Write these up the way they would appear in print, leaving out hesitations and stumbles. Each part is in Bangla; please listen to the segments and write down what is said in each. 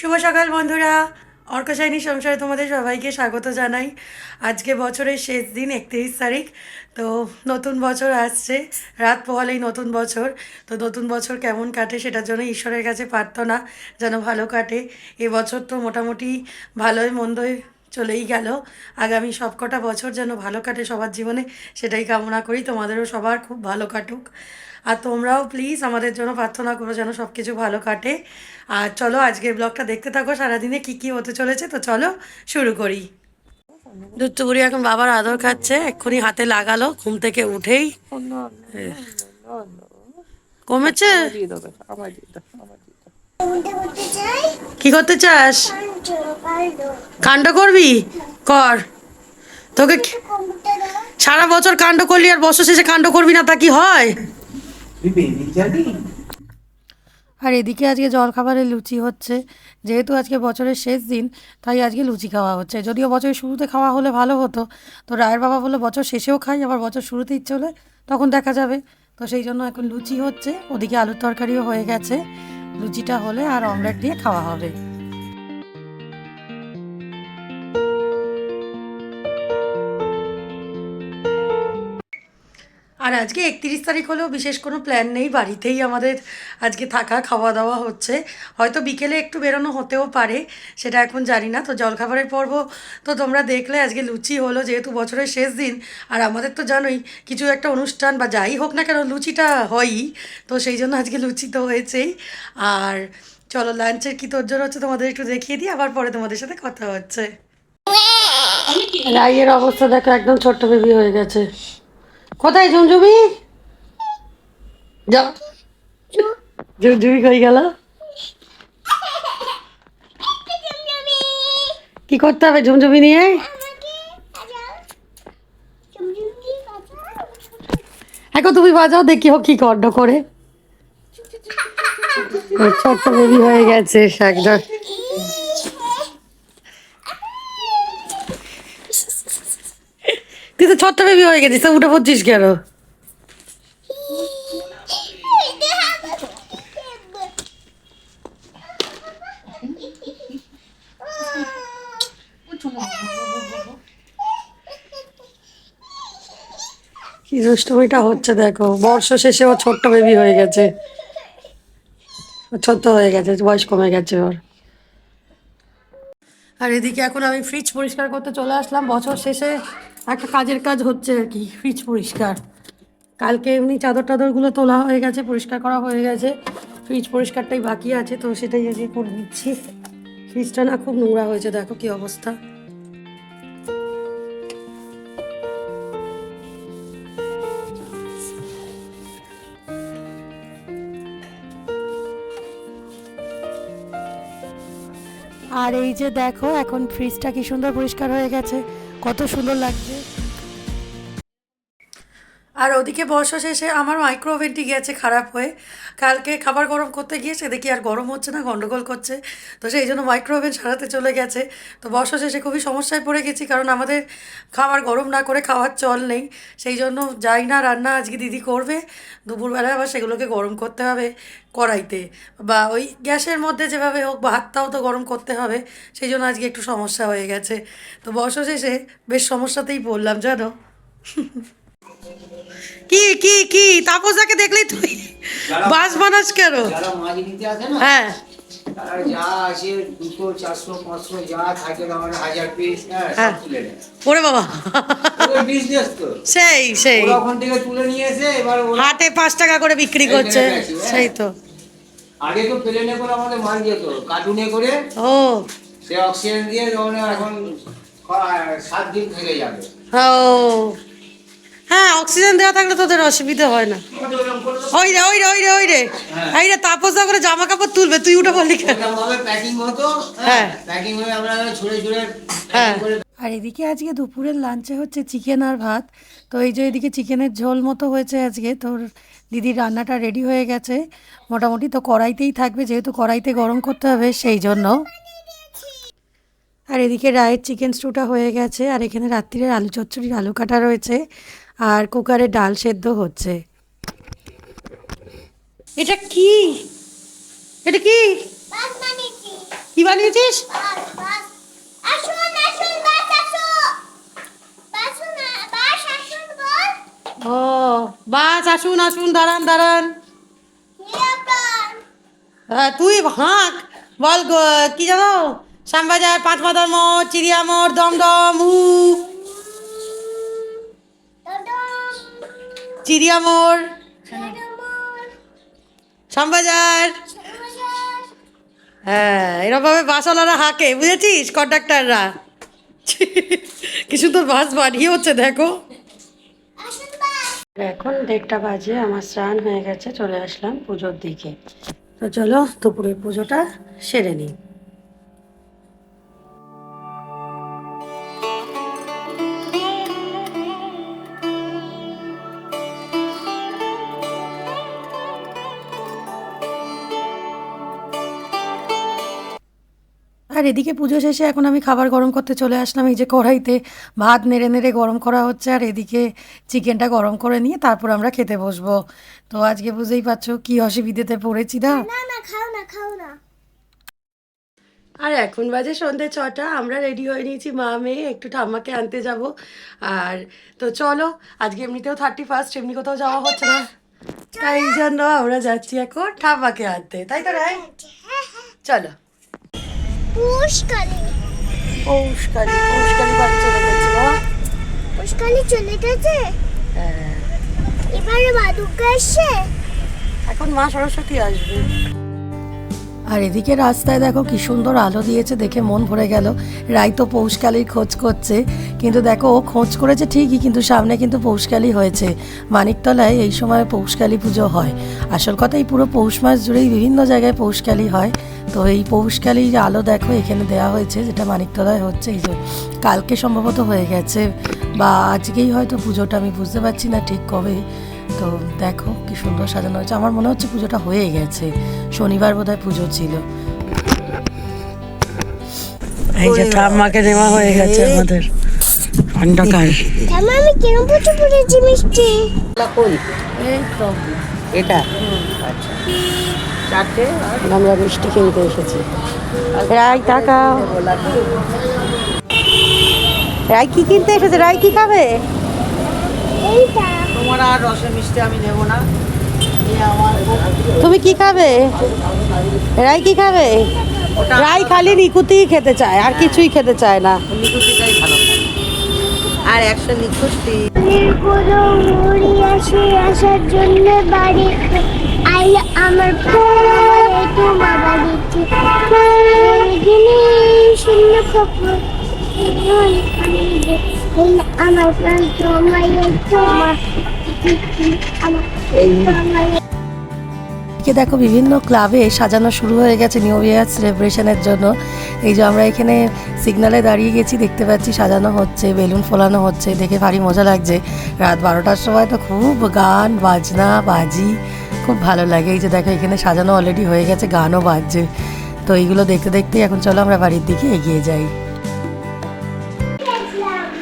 শুভ সকাল বন্ধুরা, অর্কশাইনী সংসারে তোমাদের সবাইকে স্বাগত জানাই। আজকে বছরের শেষ দিন 31 তারিখ। তো নতুন বছর আসছে, রাত পোহালেই নতুন বছর। তো নতুন বছর কেমন কাটে সেটার জন্য ঈশ্বরের কাছে প্রার্থনা যেন ভালো কাটে। এবছর তো মোটামুটি ভালোই মন্দই চলেই গেল, আগামী সবকটা বছর যেন ভালো কাটে সবার জীবনে, সেটাই কামনা করি। তোমাদেরও সবার খুব ভালো কাটুক, আর তোমরাও প্লিজ আমাদের জন্য প্রার্থনা করো যেন সব কিছু ভালো কাটে। আর চলো আজকের ব্লগটা দেখতে থাকো, সারাদিনে কী কী হতে চলেছে। তো চলো শুরু করি। দুষ্টুবুড়ি এখন বাবার আদর খাচ্ছে, এক্ষুনি হাতে লাগালো ঘুম থেকে উঠেই। কমেছে? কি করতে চাস? কাণ্ড করবি? কর। তোকে সারা বছর কাণ্ড করলি আর বছর শেষে কাণ্ড করবি না, তা কি হয়? আর এদিকে আজকে জলখাবারে লুচি হচ্ছে, যেহেতু আজকে বছরের শেষ দিন তাই আজকে লুচি খাওয়া হচ্ছে। যদিও বছরের শুরুতে খাওয়া হলে ভালো হতো, তো রায়ের বাবা বললো বছর শেষেও খাই, আবার বছর শুরুতে ইচ্ছে হলে তখন দেখা যাবে। তো সেই জন্য এখন লুচি হচ্ছে, ওদিকে আলুর তরকারিও হয়ে গেছে। লুচিটা হলে আর অমলেট দিয়ে খাওয়া হবে। আর আজকে 31 তারিখ হলেও বিশেষ কোনো প্ল্যান নেই, বাড়িতেই আমাদের আজকে থাকা, খাওয়া দাওয়া হচ্ছে। হয়তো বিকেলে একটু বেরোনো হতেও পারে, সেটা এখন জানি না। তো জলখাবারের পর্ব তো তোমরা দেখলে, আজকে লুচি হলো যেহেতু বছরের শেষ দিন। আর আমাদের তো জানোই কিছু একটা অনুষ্ঠান বা যাই হোক না কেন লুচিটা হয়ই, তো সেই জন্য আজকে লুচি তো হয়েছেই। আর চলো লাঞ্চের কী তোরজোর হচ্ছে তোমাদের একটু দেখিয়ে দিই, আবার পরে তোমাদের সাথে কথা হচ্ছে। রাইয়ের অবস্থা দেখো, একদম ছোট্ট বেবি হয়ে গেছে। কোথায় ঝুমঝুমি? যাও, ঝুমঝুমি কই গেল? কি করতে হবে ঝুমঝুমি নিয়ে? এখন তুমি বাজাও দেখি হোক কি কর্ড করে। ছোট্ট বেবি হয়ে গেছে একদম। তুই তো ছোট্ট বেবি হয়ে গেছিস, উঠে পড়ছিস কেন? কি দুষ্টুমিটা হচ্ছে দেখো, বর্ষ শেষে ও ছোট্ট বেবি হয়ে গেছে, ছোট্ট হয়ে গেছে, বয়স কমে গেছে ওর। আর এদিকে এখন আমি ফ্রিজ পরিষ্কার করতে চলে আসলাম। বছর শেষে একটা কাজের কাজ হচ্ছে আর কি, ফ্রিজ পরিষ্কার। কালকে এমনি চাদর টাদরগুলো তোলা হয়ে গেছে, পরিষ্কার করা হয়ে গেছে, ফ্রিজ পরিষ্কারটাই বাকি আছে, তো সেটাই আজকে করে নিচ্ছি। ফ্রিজটা না খুব নোংরা হয়েছে, দেখো কি অবস্থা। আর এই যে দেখো এখন ফ্রিজটা কি সুন্দর পরিষ্কার হয়ে গেছে, কত সুন্দর লাগছে। আর ওদিকে বর্ষা শেষে আমার মাইক্রোওভেনটি গেছে খারাপ হয়ে। কালকে খাবার গরম করতে গিয়েছে, দেখি আর গরম হচ্ছে না, গন্ডগোল করছে। তো সেই জন্য মাইক্রোওভেন সারাতে চলে গেছে। তো বর্ষা শেষে খুবই সমস্যায় পড়ে গেছি, কারণ আমাদের খাবার গরম না করে খাওয়ার চল নেই। সেই জন্য যাই না রান্না আজকে দিদি করবে, দুপুরবেলায় আবার সেগুলোকে গরম করতে হবে কড়াইতে, বা ওই গ্যাসের মধ্যে যেভাবে হোক, ভাতটাও তো গরম করতে হবে। সেই জন্য আজকে একটু সমস্যা হয়ে গেছে। তো বর্ষা শেষে বেশ সমস্যাতেই পড়লাম জানো। কি কি কি তাপসদাকে দেখলেই তুই বাস বানাস কেন? হ্যাঁ, হ্যাঁ, ওরে বাবা, সেই সেই হাটে 5 টাকা করে বিক্রি করছে, সেই তো। আগে তো প্লেনে করে আমাদের মাল যেত, কার্টুনে করে। ও, সে অক্সিজেন দিয়ে এখন 7 দিন থেকে যাবে। ও হ্যাঁ, অক্সিজেন দেওয়া থাকলে তোদের অসুবিধা হয় না। ওই রে ওই রে ওই রে ওই রে এই রে, তাপস দা করে জামা কাপড় তুলবে, তুই উঠে বললি কেন? প্যাকিং হতো, হ্যাঁ প্যাকিং হয়ে আমরা ছুঁড়ে ছুঁড়ে। হ্যাঁ। আর এদিকে আজকে দুপুরের লাঞ্চে হচ্ছে চিকেন আর ভাত। তো এই যে এদিকে চিকেনের ঝোল মতো হয়েছে আজকে, তোর দিদির রান্নাটা রেডি হয়ে গেছে মোটামুটি। তো কড়াইতেই থাকবে, যেহেতু কড়াইতে গরম করতে হবে সেই জন্য। আর এদিকে রায়ের চিকেন স্টুটা হয়ে গেছে, আর এখানে রাত্রিরের আলু চচ্চড়ির আলু কাটা রয়েছে, আর কুকারে ডাল সেদ্ধ হচ্ছে। এটা কি? এটা কি? কি বানিয়েছিস? ও বাস, আসুন আসুন, দাঁড়ান দাঁড়ান। তুই হাঁক, বল কি জানো? শ্যামবাজার, পাঁচমাদার মোড়, চিড়িয়া মোড়, দমদম, চিড়িয়া মোড়, শ্যামবাজার। হ্যাঁ, এরকমভাবে বাসওয়ালারা হাঁকে, বুঝেছিস? কন্ডাক্টাররা। কি সুন্দর বাস বানিয়ে হচ্ছে দেখো। এখন 1:30 বাজে, আমার স্নান হয়ে গেছে, চলে আসলাম পুজোর দিকে। তো চলো দুপুরের পুজোটা সেরে নিই। আর এদিকে পুজো শেষে এখন আমি খাবার গরম করতে চলে আসলাম। এই যে কড়াইতে ভাত নেড়ে নেড়ে গরম করা হচ্ছে, আর এদিকে চিকেনটা গরম করে নিয়ে তারপর আমরা খেতে বসবো। তো আজকে বুঝতেই পারছো কি অসুবিধাতে পড়েছি না। আর এখন বাজে সন্ধ্যে 6টা, আমরা রেডি হয়ে নিয়েছি মা মেয়ে, একটু ঠাম্মাকে আনতে যাব। আর তো চলো, আজকে এমনিতেও 31, এমনি কোথাও যাওয়া হচ্ছে না, তাই জন্য আমরা যাচ্ছি এখন ঠাম্মাকে আনতে, তাই তো রাই? চলো। পুষ্কালি পৌষকালী, পৌষকালী বাড়ি চলে গেছে বাবা। পুষ্কালি চলে গেছে, হ্যাঁ, এবারে বাদুকা এসছে। এখন মা সরস্বতী আসবে। আর এদিকে রাস্তায় দেখো কি সুন্দর আলো দিয়েছে, দেখে মন ভরে গেল। রাই তো পৌষকালীর খোঁজ করছে, কিন্তু দেখো ও খোঁজ করেছে ঠিকই, কিন্তু সামনে কিন্তু পৌষকালী হয়েছে। মানিকতলায় এই সময় পৌষকালী পুজো হয়। আসল কথা এই পুরো পৌষ মাস জুড়েই বিভিন্ন জায়গায় পৌষকালী হয়। তো এই পৌষকালীর আলো দেখো এখানে দেওয়া হয়েছে, যেটা মানিকতলায় হচ্ছে। এই যে কালকে সম্ভবত হয়ে গেছে, বা আজকেই হয়তো পুজোটা, আমি বুঝতে পারছি না ঠিক কবে। তো দেখো কি সুন্দর সাজানো হয়েছে, আমার মনে হচ্ছে পুজোটা হয়ে গেছে, শনিবার বোধহয় পুজো ছিল। এই যে ঠাম্মাকে নেওয়া হয়ে গেছে আমাদের অন্ধকার। ঠাম্মা আমি কেন পুজো পড়েছি মিষ্টি? এই তো এটা চারটে আমরা মিষ্টি কিনতে এসেছি। রাই টাকা, রাই কি কিনতে এসেছে? রাই কি খাবে? এইটা তোমার আর রসের মিষ্টি আমি নেবো না। আমার তুমি কি খাবে? রাই কি খাবে? রাই খালি নিকুতি খেতে চায়, আর কিছুই খেতে চায় না। নিকুতিটাই ভালো আর 100 নিকুতি। পুরো ঘুরি আসার জন্য বাড়ি আমার তোমার বাড়িতে শূন্য খবর আমার প্রাণ তোমায় এদিকে দেখো বিভিন্ন ক্লাবে সাজানো শুরু হয়ে গেছে নিউ ইয়ার সেলিব্রেশনের জন্য। এই যে আমরা এখানে সিগনালে দাঁড়িয়ে গেছি, দেখতে পাচ্ছি সাজানো হচ্ছে, বেলুন ফোলানো হচ্ছে, দেখে ভারী মজা লাগছে। রাত 12টার সময় তো খুব গান বাজনা বাজি, খুব ভালো লাগে। এই যে দেখো এখানে সাজানো অলরেডি হয়ে গেছে, গানও বাজছে। তো এইগুলো দেখতে দেখতে এখন চলো আমরা বাড়ির দিকে এগিয়ে যাই।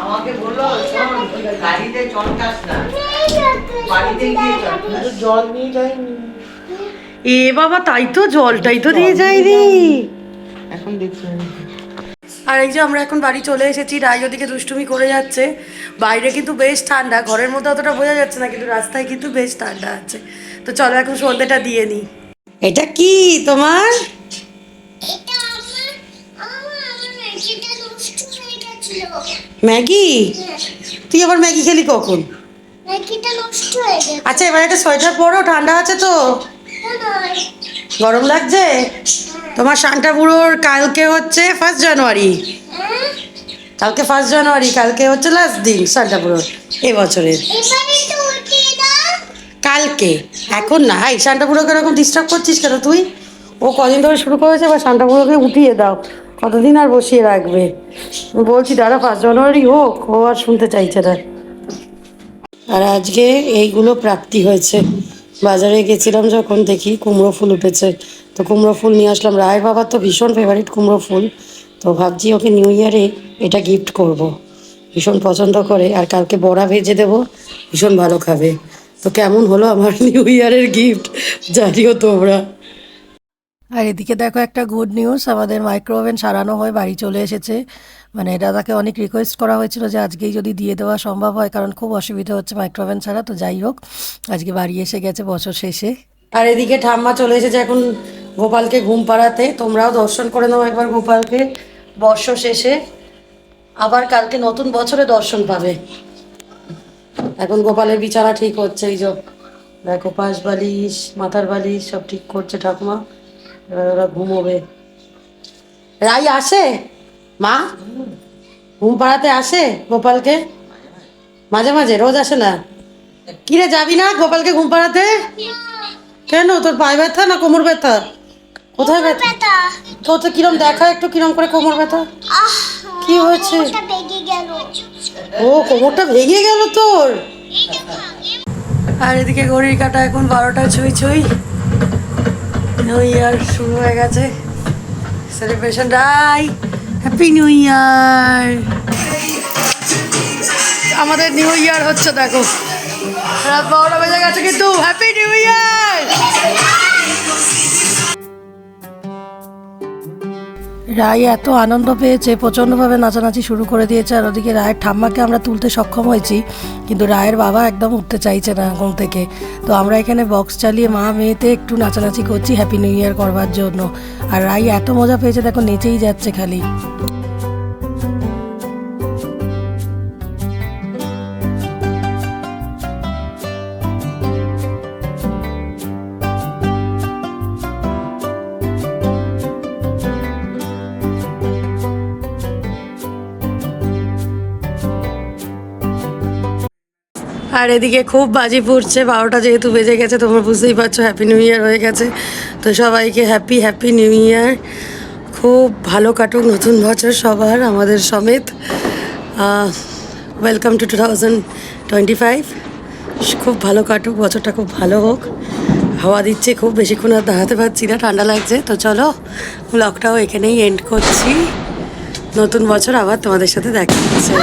আমাকে বললো শোন, গাড়িতে জল খাস না, বাড়িতে গিয়ে জল নিয়ে যাইনি। এ বাবা, তাই তো, জলটাই তো দিয়ে যায়নি এখন দেখছি। আর এই যে আমরা এখন বাড়ি চলে এসেছি। রাই ওদিকে দুষ্টুমি করে যাচ্ছে। বাইরে কিন্তু বেশ ঠান্ডা, ঘরের মধ্যে অতটা বোঝা যাচ্ছে না, কিন্তু রাস্তায় কিন্তু বেশ ঠান্ডা আছে। তো চলো এখন সন্ধ্যেটা দিয়ে নিই। এটা কি তোমার? এটা আমার ম্যাগিটা নষ্ট হয়ে গেছিল। ম্যাগি? তুই আবার ম্যাগি খেলি কখন? ম্যাগিটা নষ্ট হয়ে গেছে। আচ্ছা, এবার একটা সোয়েটার পরো, ঠান্ডা আছে তো। গরম লাগছে? তোমার সান্টা বুড়োর কালকে হচ্ছে 1 জানুয়ারি। কালকে 1 জানুয়ারি, কালকে হচ্ছে লাস্ট দিন সান্টা বুড়োর এবছরের। এবারে তো উঠিয়ে দাও। কালকে, এখন না। এই সান্টা বুড়োকে এরকম ডিস্টার্ব করছিস কেন তুই? ও কদিন ধরে শুরু করেছে, এবার সান্টা বুড়োকে উঠিয়ে দাও। কতদিন আর বসিয়ে রাখবে? বলছি দাদা 1 জানুয়ারি হোক, ও আর শুনতে চাইছে না। আর আজকে এইগুলো প্রাপ্তি হয়েছে। বাজারে গেছিলাম যখন, দেখি কুমড়ো ফুল উঠেছে, তো কুমড়ো ফুল নিয়ে আসলাম। রায়ের বাবার তো ভীষণ ফেভারিট কুমড়ো ফুল, তো ভাবছি ওকে নিউ ইয়ারে এটা গিফট করব। ভীষণ পছন্দ করে, আর কালকে বড়া ভেজে দেবো, ভীষণ ভালো খাবে। তো কেমন হলো আমার নিউ ইয়ারের গিফট জানিও তোমরা। আর এদিকে দেখো একটা গুড নিউজ, আমাদের মাইক্রো ওভেন সারানো হয়ে বাড়ি চলে এসেছে। মানে দাদাকে অনেক রিকোয়েস্ট করা হয়েছিল যে আজকেই যদি দিয়ে দেওয়া সম্ভব হয়, কারণ খুব অসুবিধা হচ্ছে মাইক্রো ওভেন ছাড়া। তো যাই হোক, আজকে বাড়ি এসে গেছে বছর শেষে। আর এদিকে ঠাম্মা চলে এসেছে এখন গোপালকে ঘুম পাড়াতে। তোমরাও দর্শন করে নাও একবার গোপালকে বর্ষ শেষে, আবার কালকে নতুন বছরে দর্শন পাবে। এখন গোপালের বিছানা ঠিক হচ্ছে, এই যে দেখো পাশ বালিশ মাথার বালিশ সব ঠিক করছে ঠাকুমা। এবার ওরা ঘুমোবে। রাই আসে মা ঘুম পাড়াতে আসে গোপালকে মাঝে মাঝে, রোজ আসে না? কিরে যাবি না গোপালকে ঘুম পাড়াতে? কেন, তোর পায়ে ব্যথা না কোমর ব্যথা? কোথায় ব্যথা বেটা তোর? তো কিরম দেখা একটু, কিরম করে কোমর ব্যথা? আহ কি হয়েছে? ওটা বেগে গেল। ও কোমরটা ভেঙে গেল তোর? আর এদিকে ঘড়ির কাঁটা এখন 12টা ছুঁই ছুঁই। নিউ ইয়ার শুরু হয়ে গেছে, সেলিব্রেশন। রাই হ্যাপি নিউ ইয়ার। আমাদের নিউ ইয়ার হচ্ছে দেখো, রাত 12টা বেজে গেছে কিন্তু হ্যাপি নিউ ইয়ার। রাই এত আনন্দ পেয়েছে, প্রচণ্ডভাবে নাচানাচি শুরু করে দিয়েছে। আর ওদিকে রায়ের ঠাম্মাকে আমরা তুলতে সক্ষম হয়েছি, কিন্তু রায়ের বাবা একদম উঠতে চাইছে না ঘুম থেকে। তো আমরা এখানে বক্স চালিয়ে মা মেয়েতে একটু নাচানাচি করছি হ্যাপি নিউ ইয়ার করবার জন্য। আর রাই এত মজা পেয়েছে, দেখো নেচেই যাচ্ছে খালি। আর এদিকে খুব বাজি ফুটছে, 12টা যেহেতু বেজে গেছে তোমরা বুঝতেই পারছো হ্যাপি নিউ ইয়ার হয়ে গেছে। তো সবাইকে হ্যাপি হ্যাপি নিউ ইয়ার। খুব ভালো কাটুক নতুন বছর সবার, আমাদের সমেত। Welcome to 2025। খুব ভালো কাটুক বছরটা, খুব ভালো হোক। হাওয়া দিচ্ছে খুব, বেশিক্ষণ আর দাঁড়াতে পারছি না, ঠান্ডা লাগছে। তো চলো ব্লগটাও এখানেই এন্ড করছি। নতুন বছর আবার তোমাদের সাথে দেখা হচ্ছে।